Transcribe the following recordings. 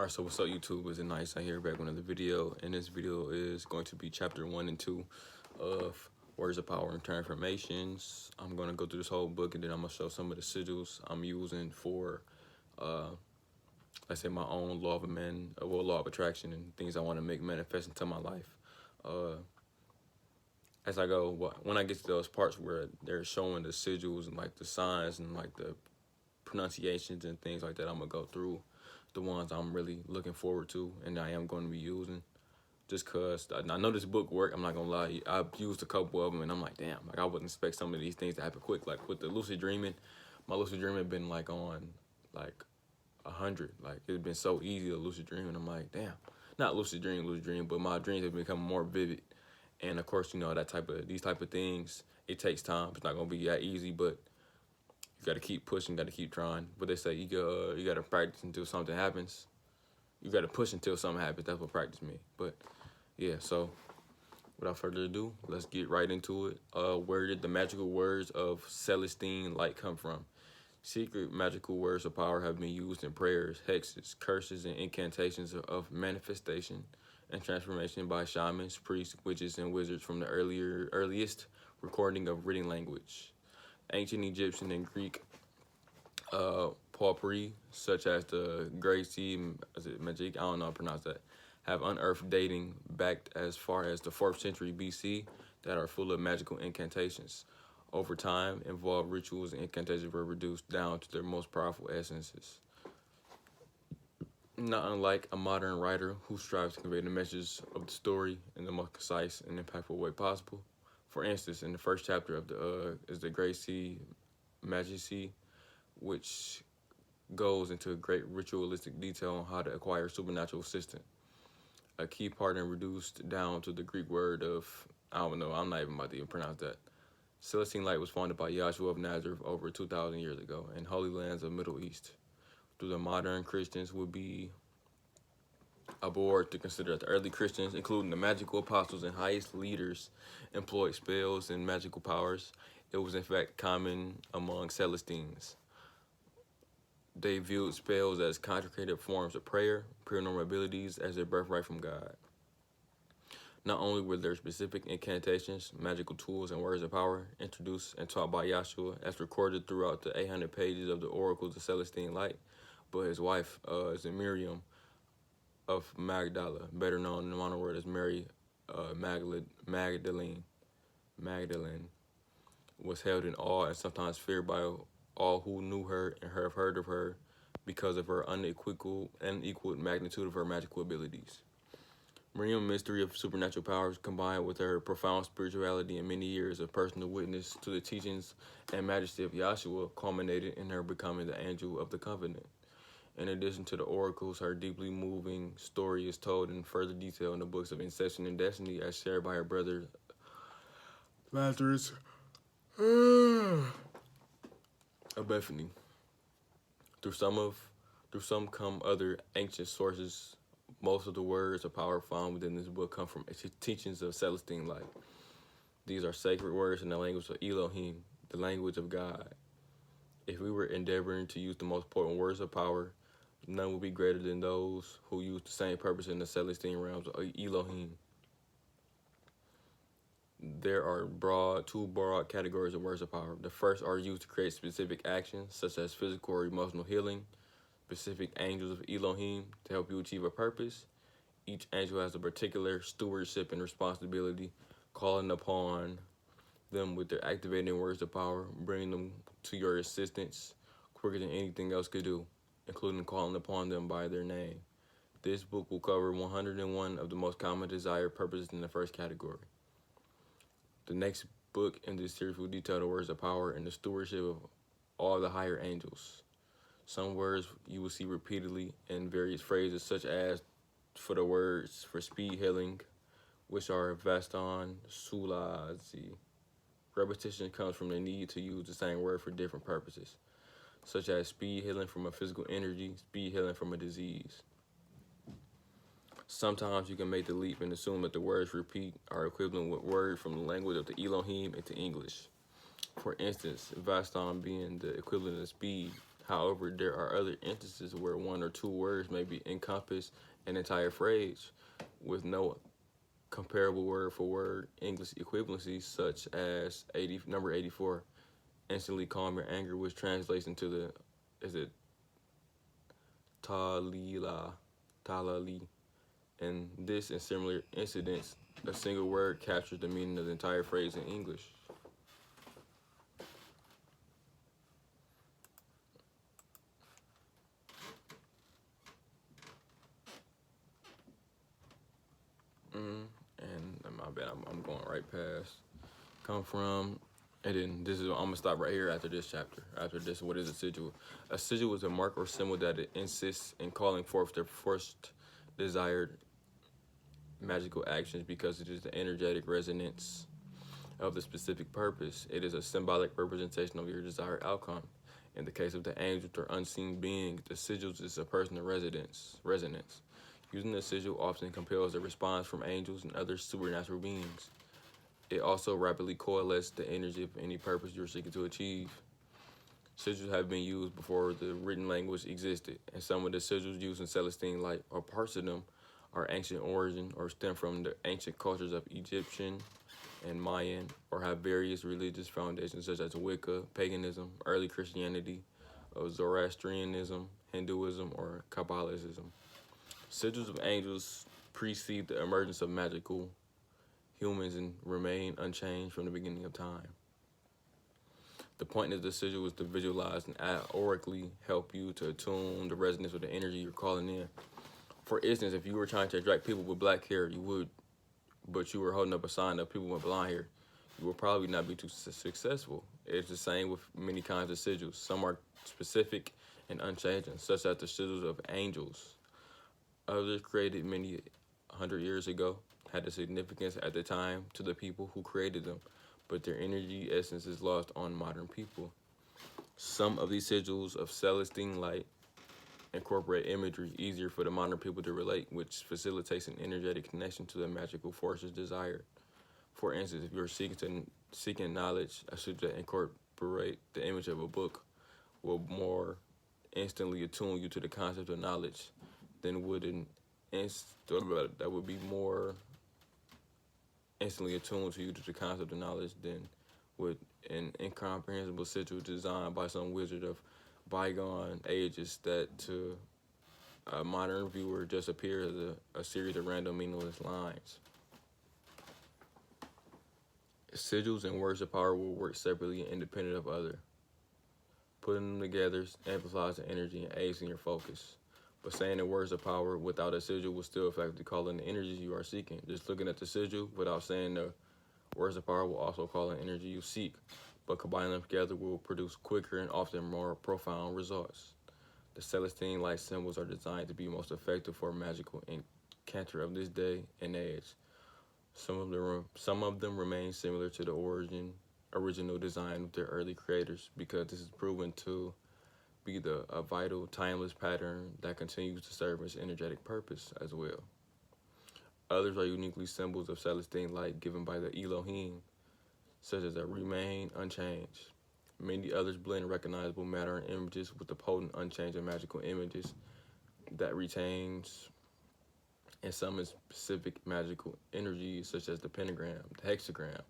Alright, so what's up YouTube? Is it nice? I here back with another video, and this video is going to be chapter 1 and 2 of Words of Power and Transformations. I'm going to go through this whole book, and then I'm going to show some of the sigils I'm using for, let's say, my own law of law of attraction and things I want to make manifest into my life. As I go, when I get to those parts where they're showing the sigils and like the signs and like the pronunciations and things like that, I'm going to go through the ones I'm really looking forward to and I am going to be using, just because I know this book work. I'm not gonna lie, I've used a couple of them and I'm like, damn, like I wouldn't expect some of these things to happen quick. Like with the lucid dreaming, my lucid dreaming been like on like 100. Like it's been so easy to lucid dream, and I'm like, damn, not lucid dream, but my dreams have become more vivid. And of course, you know, these type of things, it takes time. It's not gonna be that easy, but you gotta keep pushing, gotta keep trying. But they say you gotta practice until something happens. You gotta push until something happens. That's what practice means. But yeah, so without further ado, let's get right into it. Where did the magical words of Celestine light come from? Secret magical words of power have been used in prayers, hexes, curses, and incantations of manifestation and transformation by shamans, priests, witches, and wizards from the earliest recording of written language. Ancient Egyptian and Greek potpourri, such as the Great Sea, Magic, I don't know how to pronounce that, have unearthed dating back as far as the 4th century BC that are full of magical incantations. Over time, involved rituals and incantations were reduced down to their most powerful essences. Not unlike a modern writer who strives to convey the message of the story in the most concise and impactful way possible. For instance, in the first chapter of the Great Sea Magic, which goes into great ritualistic detail on how to acquire supernatural assistance. A key part and reduced down to the Greek word of, I don't know, I'm not even about to even pronounce that. Celestine light was founded by Yahshua of Nazareth over 2,000 years ago in holy lands of Middle East. Through the modern Christians would be aboard to consider that the early Christians, including the magical apostles and highest leaders, employed spells and magical powers. It was in fact common among Celestines. They viewed spells as consecrated forms of prayer, paranormal abilities as their birthright from God. Not only were there specific incantations, magical tools, and words of power introduced and taught by Yahshua as recorded throughout the 800 pages of the Oracles of Celestine Light, but his wife, Miriam of Magdala, better known in the modern word as Mary Magdalene, was held in awe and sometimes feared by all who knew her and have heard of her because of her unequaled magnitude of her magical abilities. Miriam's mystery of supernatural powers, combined with her profound spirituality and many years of personal witness to the teachings and majesty of Yahshua, culminated in her becoming the angel of the covenant. In addition to the oracles, her deeply moving story is told in further detail in the books of Inception and Destiny, as shared by her brother Lazarus of Bethany. Through some come other ancient sources. Most of the words of power found within this book come from teachings of Celestine light. These are sacred words in the language of Elohim, the language of God. If we were endeavoring to use the most potent words of power, none would be greater than those who use the same purpose in the Celestine realms of Elohim. There are two broad categories of words of power. The first are used to create specific actions, such as physical or emotional healing. Specific angels of Elohim to help you achieve a purpose. Each angel has a particular stewardship and responsibility, calling upon them with their activating words of power, bringing them to your assistance quicker than anything else could do, including calling upon them by their name. This book will cover 101 of the most common desired purposes in the first category. The next book in this series will detail the words of power and the stewardship of all the higher angels. Some words you will see repeatedly in various phrases, such as for the words for speed healing, which are Vaston, Sulazi. Repetition comes from the need to use the same word for different purposes, such as speed healing from a physical energy, speed healing from a disease. Sometimes you can make the leap and assume that the words repeat are equivalent with words from the language of the Elohim into English. For instance, Vaston being the equivalent of speed. However, there are other instances where one or two words may be encompass an entire phrase with no comparable word for word English equivalency, such as number 84, instantly calm your anger, which translates into the is it talila talali. And this and similar incidents, a single word captures the meaning of the entire phrase in English. And my bad, I'm going right past. Come from, and then this is I'm gonna stop right here after this chapter. After this, what is a sigil? A sigil is a mark or symbol that it insists in calling forth the first desired magical actions because it is the energetic resonance of the specific purpose. It is a symbolic representation of your desired outcome. In the case of the angels or unseen beings, the sigils is a personal resonance. Using the sigil often compels a response from angels and other supernatural beings. It also rapidly coalesces the energy of any purpose you're seeking to achieve. Sigils have been used before the written language existed, and some of the sigils used in Celestine light or parts of them are ancient origin or stem from the ancient cultures of Egyptian and Mayan, or have various religious foundations such as Wicca, paganism, early Christianity, Zoroastrianism, Hinduism, or Kabbalism. Sigils of angels precede the emergence of magical humans and remain unchanged from the beginning of time. The point of the sigil is to visualize and aurically help you to attune the resonance of the energy you're calling in. For instance, if you were trying to attract people with black hair, you would, but you were holding up a sign of people with blonde hair, you will probably not be too successful. It's the same with many kinds of sigils. Some are specific and unchanging, such as the sigils of angels. Others, created many hundred years ago, had a significance at the time to the people who created them, but their energy essence is lost on modern people. Some of these sigils of Celestine light incorporate imagery easier for the modern people to relate, which facilitates an energetic connection to the magical forces desired. For instance, if you're seeking knowledge, a sigil that incorporate the image of a book will more instantly attune you to the concept of knowledge than would an that would be more instantly attuned to you to the concept of knowledge than would an incomprehensible sigil designed by some wizard of bygone ages that to a modern viewer just appears as a series of random meaningless lines. Sigils and words of power will work separately and independent of other. Putting them together amplifies the energy and aids in your focus. But saying the words of power without a sigil will still effectively call in the energies you are seeking. Just looking at the sigil without saying the words of power will also call in energy you seek. But combining them together will produce quicker and often more profound results. The Celestine light symbols are designed to be most effective for a magical incanter of this day and age. Some of them remain similar to the original design of their early creators because this is proven to be a vital, timeless pattern that continues to serve its energetic purpose as well. Others are uniquely symbols of Celestine light given by the Elohim, such as a remain unchanged. Many others blend recognizable matter and images with the potent, unchanging magical images that retains and summons specific magical energies such as the pentagram, the hexagram,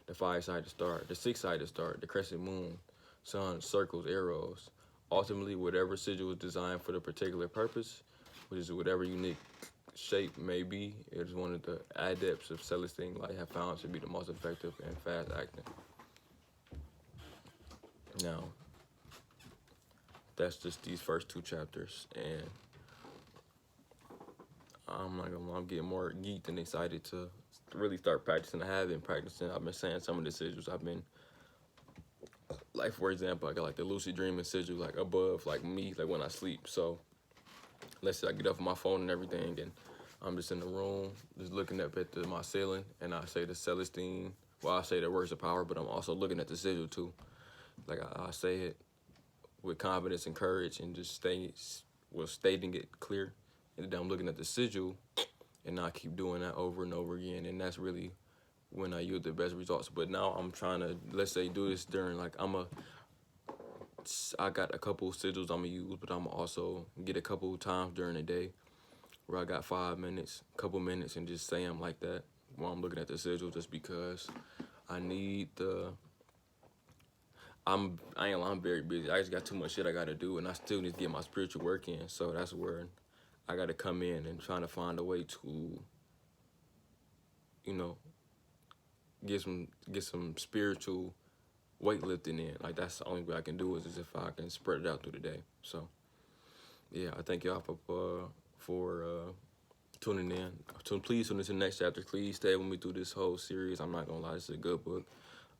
the five-sided star, the six-sided star, the crescent moon, sun, circles, arrows. Ultimately, whatever sigil is designed for the particular purpose, which is whatever unique shape may be, it is one of the adepts of Celestine light have found to be the most effective and fast acting. Now, that's just these first two chapters, and I'm getting more geeked and excited to really start practicing. I have been practicing. I've been saying some of the sigils. I've been, like, for example, I got like the lucid dreaming sigil, like above, like me, like when I sleep. So let's say I get off my phone and everything, and I'm just in the room, just looking up at my ceiling, and I say the Celestine. Well, I say the words of power, but I'm also looking at the sigil too. Like I say it with confidence and courage, and just stating it clear. And then I'm looking at the sigil, and I keep doing that over and over again, and that's really when I yield the best results. But now I'm trying to, let's say, do this during, like, I got a couple sigils I'm gonna use, but I'm also get a couple times during the day where I got 5 minutes, couple minutes, and just say them like that while I'm looking at the sigil, just because I need the. I ain't. I'm very busy. I just got too much shit I gotta do, and I still need to get my spiritual work in. So that's where I gotta come in and trying to find a way to, you know, get some spiritual weightlifting in. Like that's the only way I can do it is if I can spread it out through the day. So yeah, I thank y'all for tuning in. Please tune into the next chapter. Please stay with me through this whole series. I'm not gonna lie, this is a good book.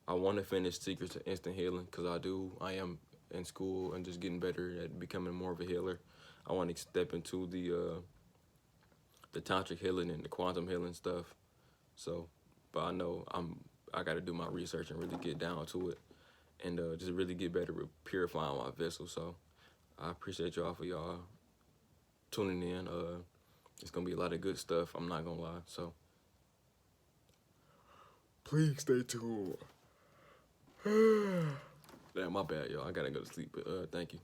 I want to finish Secrets of Instant Healing because I am in school and just getting better at becoming more of a healer. I want to step into the tantric healing and the quantum healing stuff. So, but I know I got to do my research and really get down to it and just really get better with purifying my vessel. So I appreciate y'all for y'all tuning in. It's gonna be a lot of good stuff. I'm not gonna lie. So please stay tuned. Damn, my bad, y'all. I gotta go to sleep. But thank you.